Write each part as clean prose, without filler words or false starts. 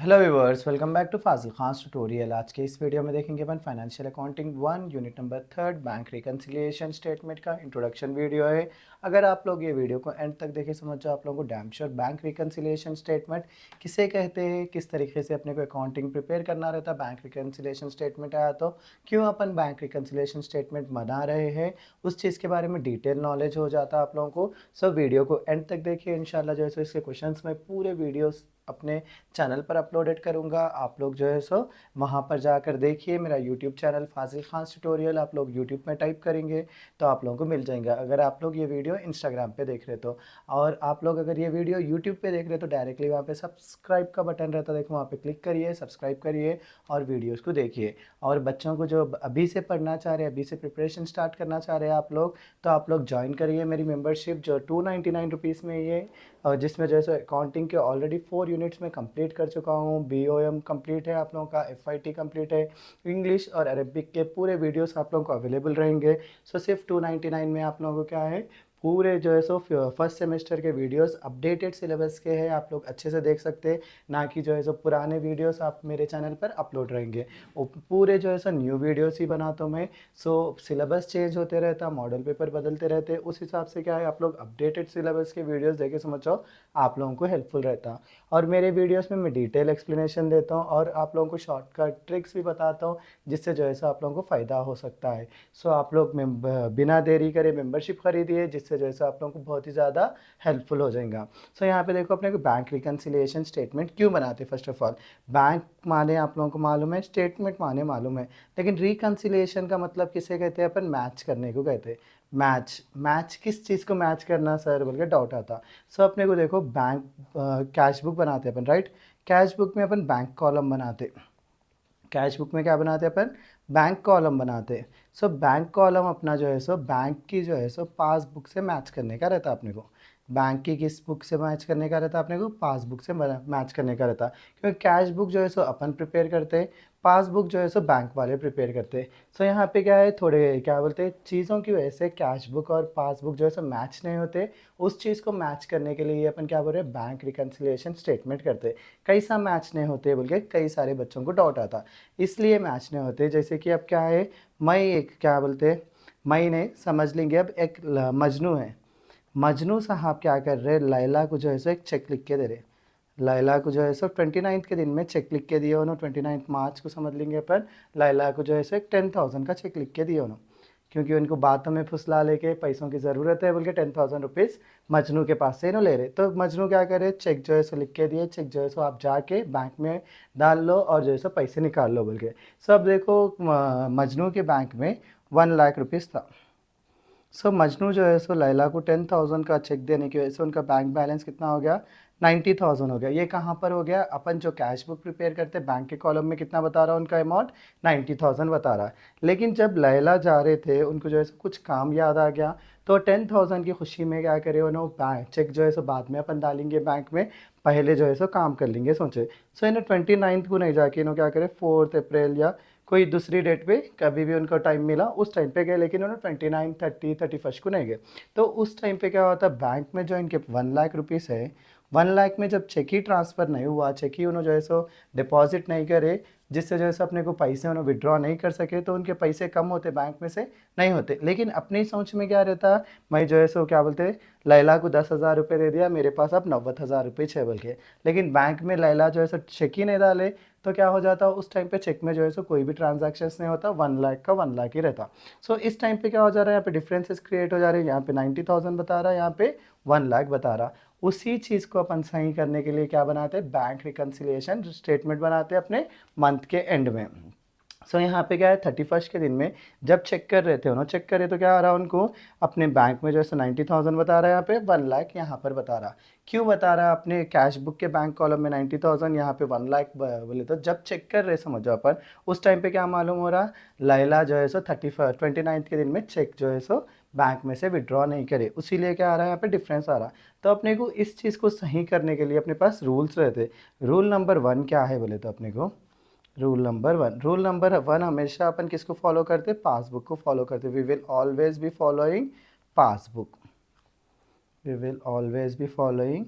Hello viewers, welcome back to Fazil Khan tutorial. आज के इस वीडियो में देखेंगे अपन financial accounting 1 unit number 3 bank reconciliation statement का इंट्रोडक्शन वीडियो है। अगर आप लोग ये वीडियो को एंड तक देखें समझ जाओ आप लोगों को damn sure bank reconciliation statement किसे कहते हैं, किस तरीके से अपने को अकाउंटिंग प्रिपेयर करना रहता है। बैंक रिकन्सिलिएशन स्टेटमेंट आया तो क्यों अपन बैंक रिकन्सिलिएशन स्टेटमेंट बना रहे हैं, उस चीज़ के बारे में डिटेल नॉलेज हो जाता है आप लोगों को। सो वीडियो को एंड तक देखिए, इंशाल्लाह जो है सो इसके क्वेश्चंस में पूरे वीडियोस अपने चैनल पर अपलोडेड करूँगा। आप लोग जो है सो वहाँ पर जाकर देखिए, मेरा यूट्यूब चैनल फाजिल खान ट्यूटोरियल आप लोग यूट्यूब में टाइप करेंगे तो आप लोगों को मिल जाएगा। अगर आप लोग ये वीडियो इंस्टाग्राम पे देख रहे तो, और आप लोग अगर ये वीडियो यूट्यूब पे देख रहे तो डायरेक्टली वहाँ पे सब्सक्राइब का बटन रहता है, देखो वहाँ पे क्लिक करिए, सब्सक्राइब करिए और वीडियोज़ को देखिए। और बच्चों को जो अभी से पढ़ना चाह रहे हैं, अभी से प्रिपरेशन स्टार्ट करना चाह रहे हैं आप लोग, तो आप लोग ज्वाइन करिए मेरी मेम्बरशिप जो 299 रुपीज़ में ये, और जिसमें जो है सो अकाउंटिंग के ऑलरेडी 4 यूनिट्स में कंप्लीट कर चुका हूँ। BOM कंप्लीट है आप लोगों का, FIT कंप्लीट है, इंग्लिश और अरबिक के पूरे वीडियोस आप लोगों को अवेलेबल रहेंगे। सो सिर्फ 299 में आप लोगों को क्या है, पूरे जो है सो फर्स्ट सेमेस्टर के वीडियोस अपडेटेड सिलेबस के हैं, आप लोग अच्छे से देख सकते हैं। ना कि जो है सो पुराने वीडियोस आप मेरे चैनल पर अपलोड रहेंगे, वो पूरे जो है सो न्यू वीडियोस ही बनाता हूँ मैं। सो सिलेबस चेंज होते रहता, मॉडल पेपर बदलते रहते, उस हिसाब से क्या है आप लोग अपडेटेड सिलेबस के वीडियोस देखे समझो, आप लोगों को हेल्पफुल रहता। और मेरे वीडियोस में मैं डिटेल एक्सप्लेनेशन देता हूँ और आप लोगों को शॉर्टकट ट्रिक्स भी बताता हूँ, जिससे जो है सो आप लोगों को फ़ायदा हो सकता है। सो आप लोग बिना देरी करे मेंबरशिप खरीदिए, जिससे जो है सो आप लोगों को बहुत ही ज़्यादा हेल्पफुल हो जाएगा। सो यहाँ पे देखो अपने को बैंक रिकन्सिलिएशन स्टेटमेंट क्यों बनाते हैं। फर्स्ट ऑफ ऑल बैंक माने आप लोगों को मालूम है, स्टेटमेंट माने मालूम है, लेकिन रिकन्सिलिएशन का मतलब किसे कहते हैं, अपन मैच करने को कहते हैं। मैच मैच किस चीज़ को मैच करना सर बोल के डाउट आता। सो अपने को देखो बैंक कैश बुक बनाते हैं अपन, राइट। कैश बुक में अपन बैंक कॉलम बनाते, कैश बुक में क्या बनाते हैं अपन, बैंक कॉलम बनाते। सो बैंक कॉलम अपना जो है सो बैंक की जो है सो पासबुक से मैच करने का रहता है अपने को। बैंक की किस बुक से मैच करने का रहता है अपने को, पासबुक से मैच करने का रहता है। क्योंकि कैश बुक जो है सो अपन प्रिपेयर करते हैं, पासबुक जो है सो बैंक वाले प्रिपेयर करते हैं। सो यहाँ पे क्या है, थोड़े क्या बोलते हैं चीज़ों की वजह से कैश बुक और पासबुक जो है सो मैच नहीं होते। उस चीज़ को मैच करने के लिए अपन क्या बोल रहे हैं, बैंक रिकन्सिलिएशन स्टेटमेंट करते। कैसा मैच नहीं होते बोल के कई सारे बच्चों को डाउट आता, इसलिए मैच नहीं होते। जैसे कि अब क्या है, मैं एक क्या बोलते हैं, मैंने समझ लेंगे अब एक मजनू है। मजनू साहब क्या कर रहे, लैला को जो है सो एक चेक लिख के दे रहे। लैला को जो है सो 29 के दिन में चेक लिख के दिए उन्होंने, 29 मार्च को समझ लेंगे अपन। लैला को जो है सो एक 10,000 का चेक लिख के दिए उन्होंने, क्योंकि उनको बातों में फुसला लेके पैसों की ज़रूरत है बोल के 10,000 रुपीज़ मजनू के पास से इन्हों ले रहे। तो मजनू क्या करे, चेक जो है सो लिख के दिए, चेक जो है सो आप जाके बैंक में डाल लो और जो है सो पैसे निकाल लो बोल के। सब देखो मजनू के बैंक में 1 लाख रुपीज़ था। सो मजनू जो है सो लैला को 10,000 का चेक देने की वजह से उनका बैंक बैलेंस कितना हो गया, 90,000 हो गया। ये कहाँ पर हो गया, अपन जो कैश बुक प्रिपेयर करते हैं बैंक के कॉलम में कितना बता रहा है उनका अमाउंट, 90,000 बता रहा है। लेकिन जब लैला जा रहे थे उनको जो है सो कुछ काम याद आ गया, तो 10,000 की खुशी में क्या करे उन्होंने बैंक चेक जो है सो बाद में अपन डालेंगे बैंक में, पहले जो है सो काम कर लेंगे सोचे। सो इन्हें 29 को नहीं जाके इन्होंने क्या करे, 4 अप्रैल या कोई दूसरी डेट पे कभी भी उनको टाइम मिला उस टाइम पे गए, लेकिन उन्होंने 29, 30, 31 को नहीं गए। तो उस टाइम पे क्या होता है, बैंक में जो इनके 1 लाख रुपीज़ है, 1 लाख में जब चेक ही ट्रांसफ़र नहीं हुआ, चेक ही उन्होंने जो है सो डिपॉजिट नहीं करे, जिससे जो है सो अपने को पैसे उन्होंने विड्रॉ नहीं कर सके, तो उनके पैसे कम होते बैंक में से नहीं होते। लेकिन अपनी सोच में क्या रहता, मैं जो है सो क्या बोलते, लैला को 10,000 रुपये दे दिया, मेरे पास अब 90,000 रुपये छः बोल के। लेकिन बैंक में लैला जो है सो चेक ही नहीं डाले, तो क्या हो जाता, उस टाइम पे चेक में जो है सो कोई भी ट्रांजैक्शंस नहीं होता, 1 लाख का 1 लाख ही रहता। सो इस टाइम पे क्या हो जा रहा है, यहाँ पे डिफरेंसेस क्रिएट हो जा रहे हैं। यहाँ पे 90,000 बता रहा है, यहाँ पे 1 लाख बता रहा। उसी चीज़ को अपन सही करने के लिए क्या बनाते हैं, बैंक रिकन्सिलिएशन स्टेटमेंट बनाते हैं अपने मंथ के एंड में। सो यहाँ पे क्या है, 31 के दिन में जब चेक कर रहे थे उन्होंने, चेक करे तो क्या आ रहा उनको, अपने बैंक में जो है 90,000 बता रहा है, यहाँ पे 1 लाख यहाँ पर बता रहा। क्यों बता रहा है, अपने कैश बुक के बैंक कॉलम में 90,000, यहाँ पे 1 लाख बोले, तो जब चेक कर रहे समझो अपन, उस टाइम पे क्या मालूम हो रहा, लैला जो है सो 29 के दिन में चेक जो है सो बैंक में से विड्रॉ नहीं करे, उसीलिए क्या आ रहा है, यहाँ पे डिफरेंस आ रहा। तो अपने को इस चीज़ को सही करने के लिए अपने पास रूल्स रहते। रूल नंबर 1 क्या है बोले तो अपने को, रूल नंबर वन हमेशा अपन किसको फॉलो करते, पासबुक को फॉलो करते। We will always be following passbook, we will always be following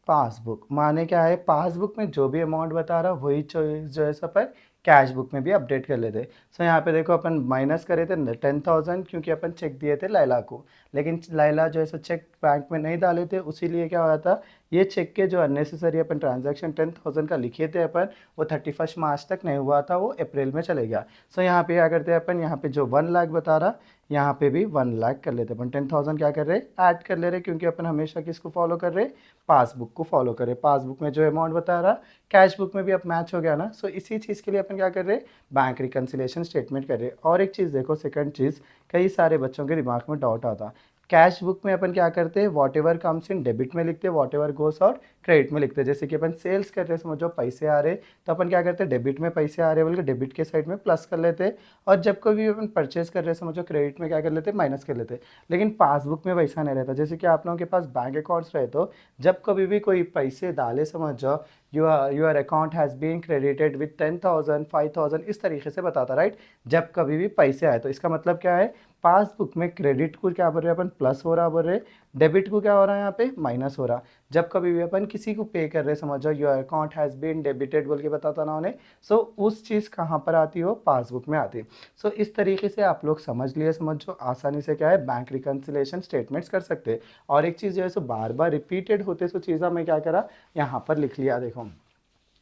passbook, माने क्या है पासबुक में जो भी अमाउंट बता रहा वही जो है सो अपन कैश बुक में भी अपडेट कर लेते। सो यहाँ पे देखो अपन माइनस करे थे 10,000 क्योंकि अपन चेक दिए थे लैला को, लेकिन लैला जो है सो चेक बैंक में नहीं डाले थे, उसीलिए क्या हुआ था ये चेक के जो अननेसेसरी अपन ट्रांजैक्शन 10,000 का लिखे थे अपन, वो 31 मार्च तक नहीं हुआ था, वो अप्रैल में चले गया। सो यहाँ पे क्या करते हैं अपन, यहाँ पे जो 1 लाख बता रहा यहाँ पे भी 1 लाख कर लेते अपन, 10,000 क्या कर रहे ऐड कर ले रहे, क्योंकि अपन हमेशा किसको फॉलो कर रहे पासबुक को फॉलो कर रहे। पासबुक में जो अमाउंट बता रहा कैश बुक में भी अब मैच हो गया ना। सो इसी चीज़ के लिए अपन क्या कर रहे बैंक रिकन्सिलेशन स्टेटमेंट कर रहे। और एक चीज़ देखो, सेकंड चीज़ कई सारे बच्चों के दिमाग में डाउट आता, कैश बुक में अपन क्या करते हैं what ever comes in debit में लिखते हैं, what ever goes out credit में लिखते हैं। जैसे कि अपन सेल्स कर रहे हैं, समझो पैसे आ रहे तो अपन क्या करते हैं डेबिट में पैसे आ रहे बोल के डेबिट के साइड में प्लस कर लेते हैं, और जब कभी अपन परचेज कर रहे हैं समझो क्रेडिट में क्या कर लेते हैं माइनस कर लेते हैं। लेकिन पासबुक में वैसा नहीं रहता। जैसे कि आप लोगों के पास बैंक अकाउंट्स रहे तो जब कभी भी कोई पैसे डाले समझो your account has been credited with 10,000 5,000 इस तरीके से बताता राइट, जब कभी भी पैसे आए। तो इसका मतलब क्या है पासबुक में क्रेडिट को क्या बोल रहे हैं अपन प्लस हो रहा बोल रहे, डेबिट को क्या हो रहा है यहाँ पे माइनस हो रहा। जब कभी भी अपन किसी को पे कर रहे समझो your account has been debited बोल के बताता ना उन्हें, सो उस चीज़ कहाँ पर आती हो पासबुक में आती। सो इस तरीके से आप लोग समझ लिए, समझो आसानी से क्या है बैंक रिकन्सिलेशन स्टेटमेंट्स कर सकते हैं। और एक चीज़ जो है सो बार बार रिपीटेड होते सो चीज़ा मैं क्या करा यहाँ पर लिख लिया देखो।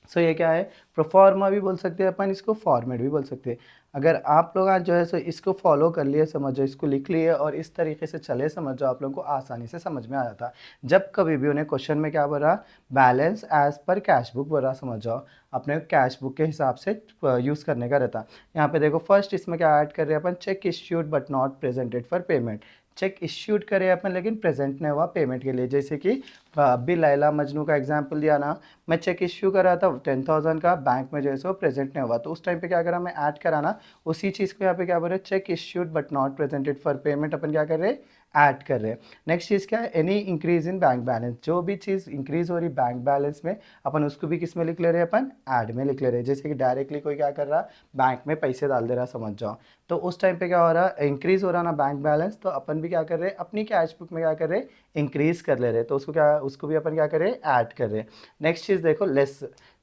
सो ये क्या है प्रोफॉर्मा भी बोल सकते हैं अपन, इसको फॉर्मेट भी बोल सकते हैं। अगर आप लोग आज जो है सो इसको फॉलो कर लिए समझो, इसको लिख लिए और इस तरीके से चले समझो, आप लोगों को आसानी से समझ में आ जाता। जब कभी भी उन्हें क्वेश्चन में क्या बोल रहा balance as per cash book बोल रहा समझो, अपने कैश बुक के हिसाब से यूज़ करने का रहता। यहाँ पे देखो फर्स्ट इसमें क्या ऐड कर रहे हैं अपन, cheque issued but not presented for payment. Cheque issued करे अपन लेकिन प्रेजेंट नहीं हुआ पेमेंट के लिए। जैसे कि अभी लैला मजनू का एग्जांपल दिया ना, मैं चेक इश्यू करा था 10,000 का, बैंक में जो है सो प्रेजेंट नहीं हुआ, तो उस टाइम पे क्या करा मैं ऐड करा ना, उसी चीज़ को यहाँ पे क्या बोल रहे cheque issued but not presented for payment अपन क्या कर रहे ऐड कर रहे हैं। नेक्स्ट चीज़ क्या है any increase in bank balance, जो भी चीज़ इंक्रीज हो रही बैंक बैलेंस में अपन उसको भी किस में लिख ले रहे हैं अपन ऐड में लिख ले रहे हैं। जैसे कि डायरेक्टली कोई क्या कर रहा बैंक में पैसे डाल दे रहा समझ जाओ, तो उस टाइम पे क्या हो रहा इंक्रीज हो रहा ना बैंक बैलेंस, तो अपन भी क्या कर रहे हैं अपनी कैश बुक में क्या कर रहे इंक्रीज कर ले रहे, तो उसको क्या उसको भी अपन क्या करें ऐड कर रहे। नेक्स्ट चीज़ देखो लेस,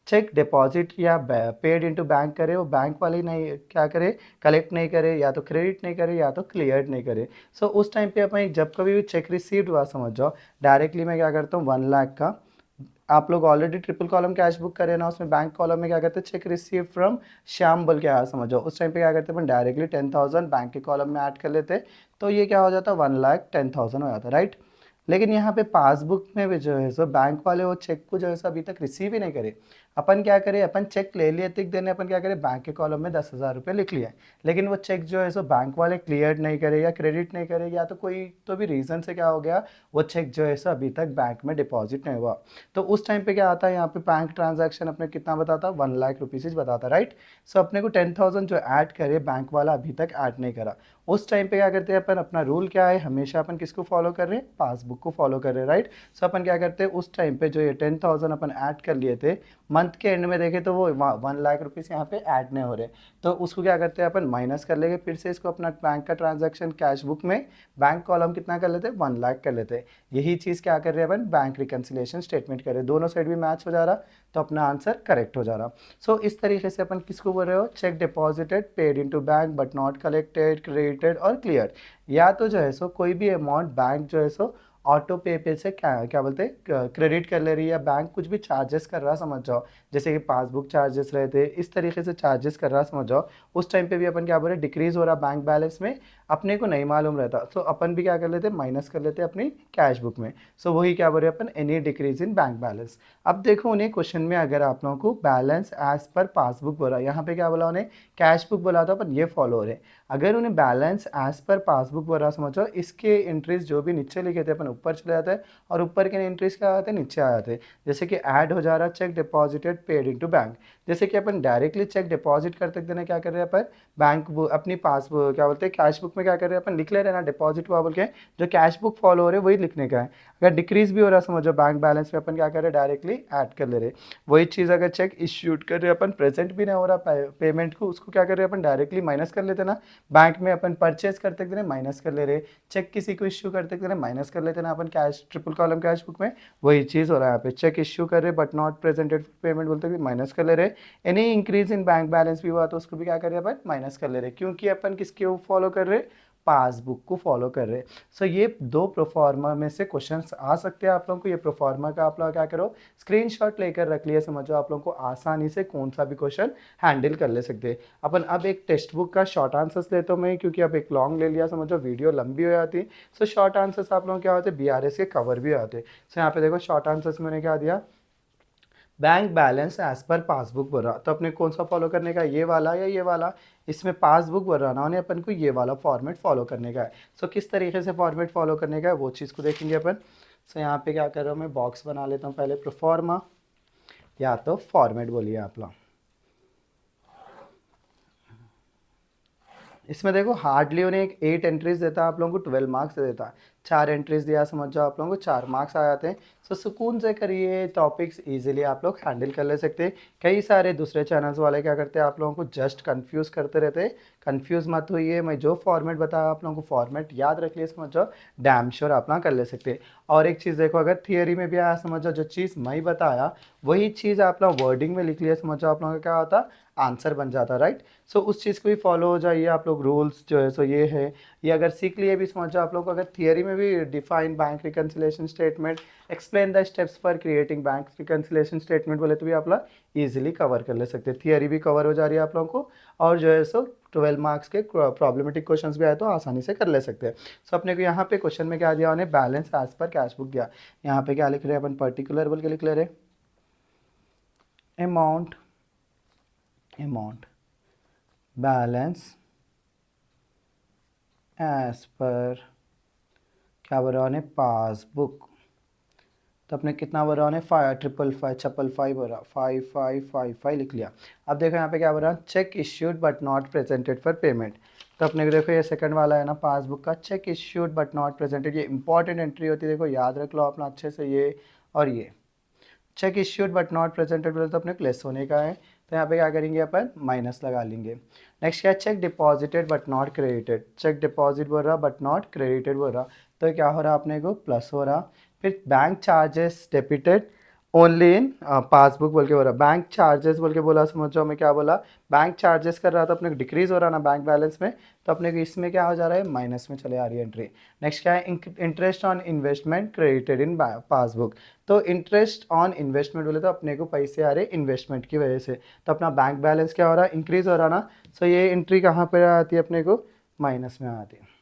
चेक डिपॉजिट या पेड इनटू बैंक करे, वो बैंक वाले नहीं क्या करे कलेक्ट नहीं करे, या तो क्रेडिट नहीं करे या तो क्लियर नहीं करे। सो उस टाइम पे अपन जब कभी भी चेक रिसीव्ड हुआ समझ जाओ, डायरेक्टली मैं क्या करता हूँ 1 लाख का, आप लोग already triple column cash book करे ना, उसमें बैंक कॉलम में क्या करते हैं चेक रिसीव फ्रॉम श्याम बोल के आया समझो, उस टाइम पे क्या करते हैं अपन डायरेक्टली 10,000 बैंक के कॉलम में ऐड कर लेते, तो ये क्या हो जाता 1,10,000 हो जाता राइट। लेकिन यहाँ पे पासबुक में भी जो है सो बैंक वाले वो चेक को जो है सो अभी तक रिसीव ही नहीं करे। अपन क्या करें अपन चेक ले लिए टिक देने, अपन क्या करें बैंक के कॉलम में 10,000 रुपये लिख लिया, लेकिन वो चेक जो है सो बैंक वाले क्लियर नहीं करे या क्रेडिट नहीं करे, या तो कोई तो भी रीज़न से क्या हो गया वो चेक जो है सो अभी तक बैंक में डिपॉजिट नहीं हुआ। तो उस टाइम पे क्या आता है यहाँ पे बैंक ट्रांजैक्शन अपने कितना बताता 1 लाख रुपीज़ बताता राइट। सो अपने को 10,000 जो ऐड करे बैंक वाला अभी तक ऐड नहीं करा, उस टाइम पे क्या करते हैं अपन, अपना रूल क्या है हमेशा अपन किसको फॉलो कर रहे हैं पासबुक को फॉलो कर रहे हैं राइट। सो अपन क्या करते हैं उस टाइम पे जो ये 10,000 अपन ऐड कर लिए थे, मंथ के एंड में देखे तो वो 1 लाख रुपीज़ यहाँ पे ऐड नहीं हो रहे, तो उसको क्या करते हैं अपन माइनस कर लेंगे, फिर से इसको अपना बैंक का ट्रांजैक्शन कैश बुक में बैंक कॉलम कितना कर लेते हैं 1 लाख कर लेते हैं। यही चीज़ क्या कर रहे हैं अपन बैंक रिकन्सिलेशन स्टेटमेंट कर रहे हैं, दोनों साइड भी मैच हो जा रहा तो अपना आंसर करेक्ट हो जा रहा। सो इस तरीके से अपन किसको बोल रहे हो check deposited paid into bank but not collected credited और क्लियर, या तो जो है सो कोई भी अमाउंट बैंक जो है सो ऑटो पे से क्या क्या बोलते हैं क्रेडिट कर ले रही है, या बैंक कुछ भी चार्जेस कर रहा समझ जाओ, जैसे कि पासबुक चार्जेस रहते इस तरीके से चार्जेस कर रहा समझ जाओ, उस टाइम पे भी अपन क्या बोल रहे डिक्रीज हो रहा बैंक बैलेंस में, अपने को नहीं मालूम रहता, सो अपन भी क्या कर लेते माइनस कर लेते अपनी कैश बुक में। सो वही क्या बोल रहे अपन any decrease in bank balance. अब देखो उन्हें क्वेश्चन में अगर आप लोगों को बैलेंस एज पर पासबुक बोला, यहाँ पे क्या बोला उन्हें कैश बुक बोला था अपन ये फॉलो हो रहे, अगर उन्हें बैलेंस एज पर पासबुक बोला समझो, इसके एंट्रीज जो भी नीचे लिखे थे अपन ऊपर चले जाते हैं, और ऊपर के एंट्रीज क्या आते हैं नीचे आ जाते हैं। जैसे कि ऐड हो जा रहा check deposited paid into bank, जैसे कि अपन डायरेक्टली चेक डिपॉजिट करते देना क्या कर रहे हैं अपन बैंक अपनी पासबुक क्या बोलते हैं कैश बुक में क्या कर रहे हैं अपन लिख ले रहे हैं ना डिपॉजिट हुआ बोल के, जो कैश बुक फॉलो हो रहे हैं वही लिखने का है। अगर डिक्रीज भी हो रहा समझो बैंक बैलेंस में अपन क्या कर रहे हैं डायरेक्टली ऐड कर ले रहे। वही चीज़ अगर चेक इश्यूड कर रहे हैं अपन प्रेजेंट भी नहीं हो रहा पेमेंट को, उसको क्या कर रहे हैं अपन डायरेक्टली माइनस कर लेते ना, बैंक में अपन परचेज करते माइनस कर ले रहे, चेक किसी को इश्यू करते माइनस कर लेते करना है अपन cash triple column cash book में, वही चीज़ हो रहा है यहाँ पे। चेक इश्यू कर रहे बट नॉट प्रेजेंटेड पेमेंट बोलते हैं माइनस कर ले रहे। Any increase in bank balance भी हुआ तो उसको भी क्या कर रहे हैं अपन माइनस कर ले रहे, क्योंकि अपन किसके फॉलो कर रहे, पासबुक को फॉलो कर रहे हैं। सो ये दो प्रोफार्मा में से क्वेश्चंस आ सकते हैं आप लोगों को। ये प्रोफार्मा का आप लोग क्या करो स्क्रीनशॉट लेकर रख लिया, समझो आप लोगों को आसानी से कौन सा भी क्वेश्चन हैंडल कर ले सकते हैं अपन। अब एक टेक्स्ट बुक का शॉर्ट आंसर्स लेता हूँ मैं, क्योंकि अब एक लॉन्ग ले लिया समझो वीडियो लंबी हो जाती है। सो शॉर्ट आंसर्स आप लोगों को क्या होते हैं, BRS के कवर भी आते हैं। सो यहाँ पे देखो शॉर्ट आंसर्स मैंने क्या दिया, bank balance as per passbook भरा, तो अपने कौन सा फॉलो करने का, ये वाला या ये वाला। इसमें पासबुक भराना होने अपन को ये वाला फॉर्मेट फॉलो करने का है। सो किस तरीके से फॉर्मेट फॉलो करने का है वो चीज़ को देखेंगे अपन। सो यहाँ पे क्या कर रहा हूँ मैं, बॉक्स बना लेता हूँ पहले, प्रोफॉर्मा या तो फॉर्मेट बोलिए आप लोग। इसमें देखो हार्डली उन्हें एक 8 एंट्रीज देता है, आप लोगों को 12 मार्क्स दे देता है। 4 एंट्रीज दिया समझ जाओ आप लोगों को 4 मार्क्स आ जाते हैं। सो सुकून से करिए, टॉपिक्स इजीली आप लोग हैंडल कर ले सकते हैं। कई सारे दूसरे चैनल्स वाले क्या करते हैं, आप लोगों को जस्ट कंफ्यूज करते रहते हैं। कंफ्यूज मत होइए, मैं जो फॉर्मेट बताया आप लोगों को फॉर्मेट याद रख लिए समझ जाओ, डैम श्योर आप ना कर ले सकते हैं। और एक चीज़ देखो, अगर थियरी में भी आया समझ जाओ, जो चीज़ मैं बताया वही चीज़ आप लोग वर्डिंग में लिख लिया समझ जाओ, आप लोगों का क्या होता, आंसर बन जाता, राइट। सो उस चीज़ को भी फॉलो हो जाइए आप लोग, रूल्स जो है सो ये है। ये अगर सीख लिए भी समझो आप लोग को, अगर थियरी में भी define bank reconciliation statement, explain the steps for creating bank reconciliation statement बोले तो भी आप लोग ईजिली कवर कर ले सकते हैं। थियरी भी कवर हो जा रही है आप लोगों को, और जो है सो 12 मार्क्स के प्रॉब्लमेटिक क्वेश्चंस भी आए तो आसानी से कर ले सकते हैं। सो अपने को यहाँ पे क्वेश्चन में क्या दिया उन्हें, balance as per cash book दिया। यहाँ पे क्या लिख रहे हैं अपन, पर्टिकुलर बोल के लिख ले रहे, अमाउंट बैलेंस एज पर क्या भरा उन्हें, पासबुक। तो अपने कितना भरा उन्हें, 555 भरा, 5555 लिख लिया। अब देखो यहाँ पे क्या भरा, check issued but not presented for payment. तो अपने को देखो ये सेकंड वाला है ना पासबुक का, check issued but not presented, ये इंपॉर्टेंट एंट्री होती है, देखो याद रख लो अपना अच्छे से ये और ये। Check issued but not presented बोले तो अपने को लेस होने का है, तो यहाँ पे क्या करेंगे अपन माइनस लगा लेंगे। नेक्स्ट क्या है, cheque deposited but not credited, cheque deposit बोल रहा बट नॉट क्रेडिटेड बोल रहा, तो क्या हो रहा अपने को प्लस हो रहा। फिर bank charges debited only in passbook बोल के बोला, बैंक चार्जेस बोल के बोला समझो मैं क्या बोला, बैंक चार्जेस कर रहा था अपने को डिक्रीज हो रहा ना बैंक बैलेंस में, तो अपने को इसमें क्या हो जा रहा है, माइनस में चले आ रही है एंट्री। नेक्स्ट क्या है, interest on investment credited in passbook, तो इंटरेस्ट ऑन इन्वेस्टमेंट बोले तो अपने को पैसे आ रहे इन्वेस्टमेंट की वजह से, तो अपना बैंक बैलेंस क्या हो रहा है, इंक्रीज हो रहा ना। सो ये एंट्री कहाँ पर आती है अपने को, माइनस में आती है।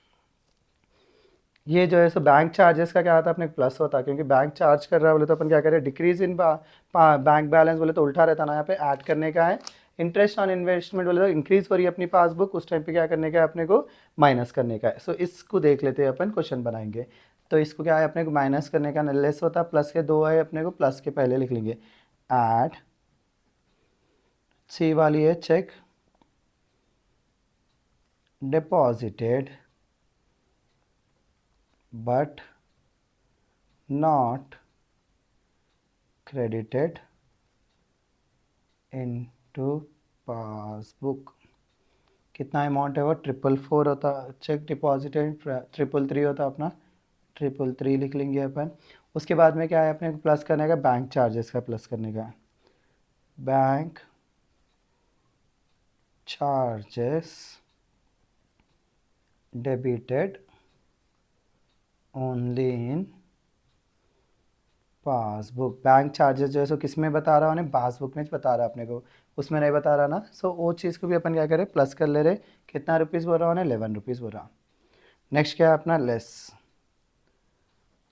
ये जो है सो बैंक चार्जेस का क्या आता है अपने प्लस होता है, क्योंकि बैंक चार्ज कर रहा है बोले तो अपन क्या करें, डिक्रीज इन बैंक बैलेंस बोले तो उल्टा रहता ना, यहाँ पे ऐड करने का है। इंटरेस्ट ऑन इन्वेस्टमेंट बोले तो इंक्रीज हो रही है अपनी पासबुक, उस टाइम पे क्या करने का है अपने को, माइनस करने का है। सो इसको देख लेते हैं अपन, क्वेश्चन बनाएंगे। तो इसको क्या है अपने को माइनस करने का, लेस होता है, प्लस के 2 है अपने को, प्लस के पहले लिख लेंगे ऐड। सी वाली है cheque deposited but not credited into passbook. कितना अमाउंट है वो, 444 होता, चेक डिपॉजिटेड 333 होता अपना, 333 लिख लेंगे अपन। उसके बाद में क्या है अपने को प्लस करने का, बैंक चार्जेस का प्लस करने का, bank charges debited only in passbook. Bank charges जो है सो किस में बता रहा है, उन्हें पासबुक में बता रहा है अपने को, उसमें नहीं बता रहा ना। सो वो चीज़ को भी अपन क्या करें, प्लस कर ले रहे। कितना रुपीज़ बोल रहा उन्हें, 11 रुपीज़ बोल रहा। नेक्स्ट क्या है अपना लेस,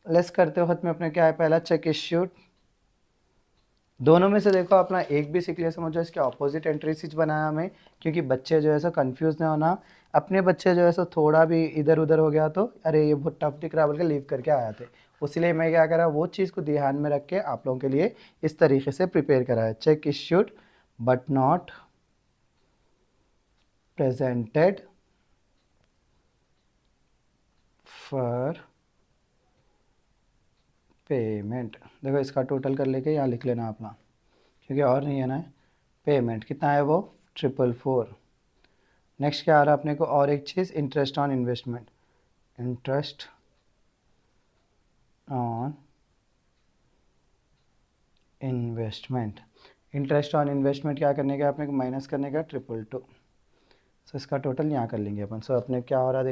लेस करते वक्त में अपने क्या है, पहला चेक इश्यूड, दोनों में से देखो अपना एक भी सीख लिया समझो, इसके ऑपोजिट एंट्री सीच बनाया हमें, क्योंकि बच्चे जो है सो कंफ्यूज नहीं होना। अपने बच्चे जो है सो थोड़ा भी इधर उधर हो गया तो अरे ये बहुत टफ दिख रहा बोल के लीव करके आया थे, इसलिए मैं क्या करा, वो चीज़ को ध्यान में रख के आप लोगों के लिए इस तरीके से प्रिपेयर करा है। Check issued but not presented for payment, देखो इसका टोटल कर लेके यहाँ लिख लेना अपना, क्योंकि और नहीं है ना। पेमेंट कितना है वो, 444। नेक्स्ट क्या आ रहा है अपने को, और एक चीज़ interest on investment, interest on investment, interest on investment क्या करने का अपने को माइनस करने का 222। सो इसका टोटल यहाँ कर लेंगे अपन। सो अपने क्या हो रहा है